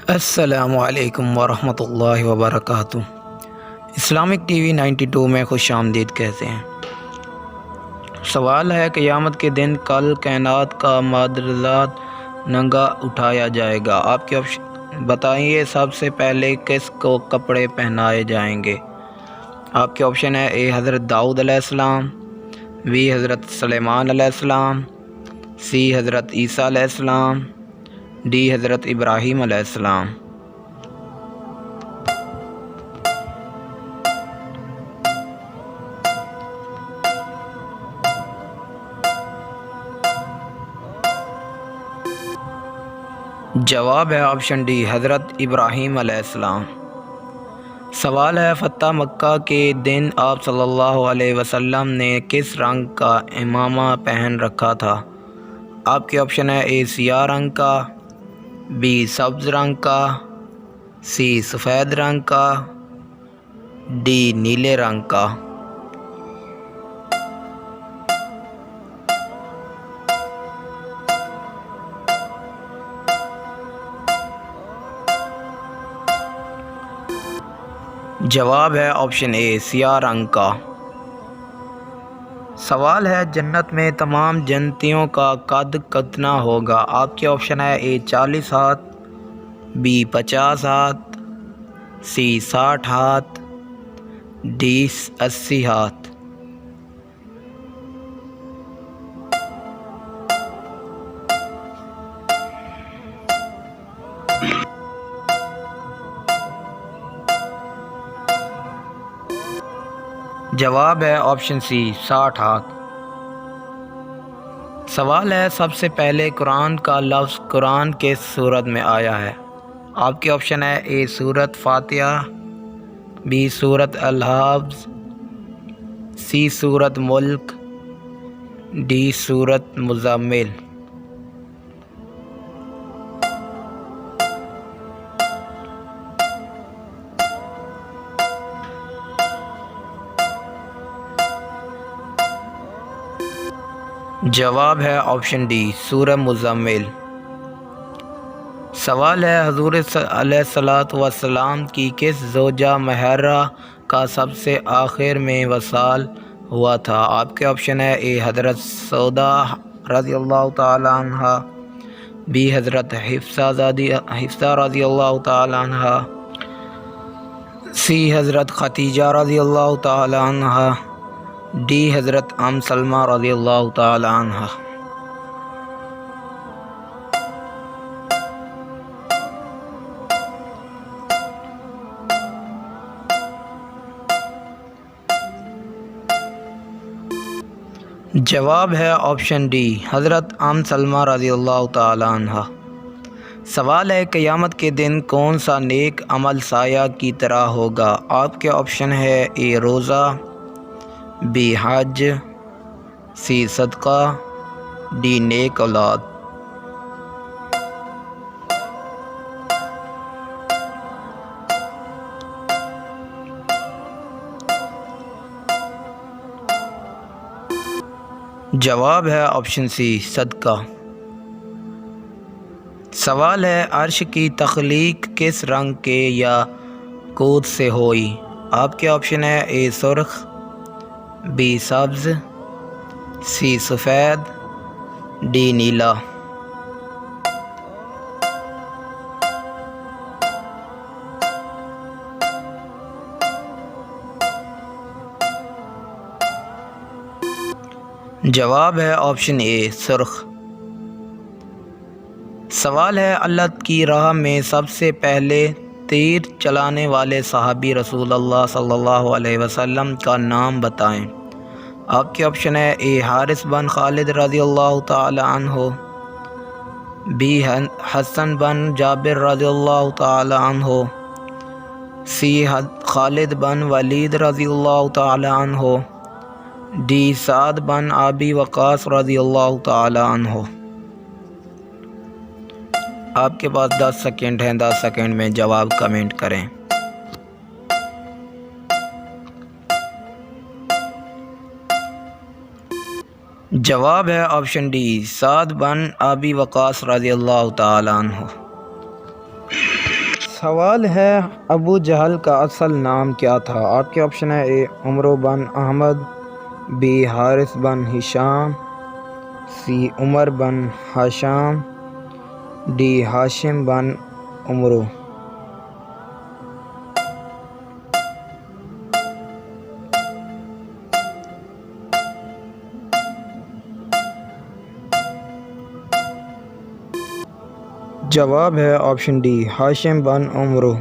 अस्सलामुअलैकुम वरहमतुल्लाहि वबरकातुहू। Islamic TV 92 में खुश आमदीद कहते हैं। सवाल है, क़यामत के दिन कल कायनात का मदरजात नंगा उठाया जाएगा। आपके ऑप्शन बताइए, सबसे पहले किस को कपड़े पहनाए जाएंगे। आपके ऑप्शन है ए हज़रत दाऊद अलैहिस्सलाम, बी हज़रत सुलेमान अलैहिस्सलाम, सी हज़रत ईसा अलैहिस्सलाम, डी हज़रत इब्राहीम अलैहिस्सलाम। जवाब है ऑप्शन डी हज़रत इब्राहीम अलैहिस्सलाम। सवाल है, फ़तह मक्का के दिन आप सल्लल्लाहु अलैहि वसल्लम ने किस रंग का इमामा पहन रखा था। आपके ऑप्शन है ए सियाह रंग का, बी सब्ज़ रंग का, सी सफ़ेद रंग का, डी नीले रंग का। जवाब है ऑप्शन ए सियाह रंग का। सवाल है, जन्नत में तमाम जन्नतियों का कद कितना होगा। आपके ऑप्शन है ए 40 हाथ, बी 50 हाथ, सी 60 हाथ, डी 80 हाथ। जवाब है ऑप्शन सी 60 हाथ। सवाल है, सबसे पहले कुरान का लफ्ज़ कुरान किस सूरत में आया है। आपके ऑप्शन है ए सूरत फातिहा, बी सूरत अल-हाफ़्ज़, सी सूरत मुल्क, डी सूरत मुज़म्मिल। जवाब है ऑप्शन डी सूरह मुज़म्मिल। सवाल है, हुज़ूर अलैहिस्सलातु वस्सलाम की किस ज़ौजा महर्रा का सबसे आखिर में वसाल हुआ था। आपके ऑप्शन है ए हज़रत सौदा रज़ियल्लाहु ताला अन्हा, बी हज़रत हिफ्सा रज़ियल्लाहु ताला अन्हा, सी हज़रत खतीजा रज़ियल्लाहु ताला अन्हा, डी हज़रत सलमा रज़ियल्लाहु ताला अन्हा। जवाब है ऑप्शन डी हज़रत सलमा रज़ियल्लाहु ताला अन्हा। सवाल है, क़यामत के दिन कौन सा नेक अमल साया की तरह होगा। आपके ऑप्शन है ए रोज़ा, बी हज, सी सदका, डी नेक औलाद। जवाब है ऑप्शन सी सदका। सवाल है, अर्श की तख्लीक किस रंग के या कूद से हुई। आपके ऑप्शन है ए सुर्ख, बी सब्ज़, सी सफ़ेद, डी नीला। जवाब है ऑप्शन ए सुर्ख। सवाल है, अल्लाह की राह में सबसे पहले तीर चलाने वाले सहाबी रसूलुल्लाह सल्लल्लाहु अलैहि वसल्लम का नाम बताएं। आपके ऑप्शन है ए हारिस बन खालिद रज़ियल्लाहु ताला अन्हु, बी हसन बन जाबिर रज़ियल्लाहु ताला अन्हु, सी खालिद बन वलीद रज़ियल्लाहु ताला अन्हु, डी साद बन अबी वक़ास रज़ियल्लाहु ताला अन्हु। आपके पास 10 सेकंड हैं, 10 सेकंड में जवाब कमेंट करें। जवाब है ऑप्शन डी साद बन अबी वक़ास रज़ियल्लाहु ताला अन्हु। सवाल है, अबू जहल का असल नाम क्या था? आपके ऑप्शन है ए उमर बन अहमद, बी हारिस बन हिशाम, सी उमर बन हाशाम, डी हाशिम बन उमरो। जवाब है ऑप्शन डी हाशिम बन उमरो।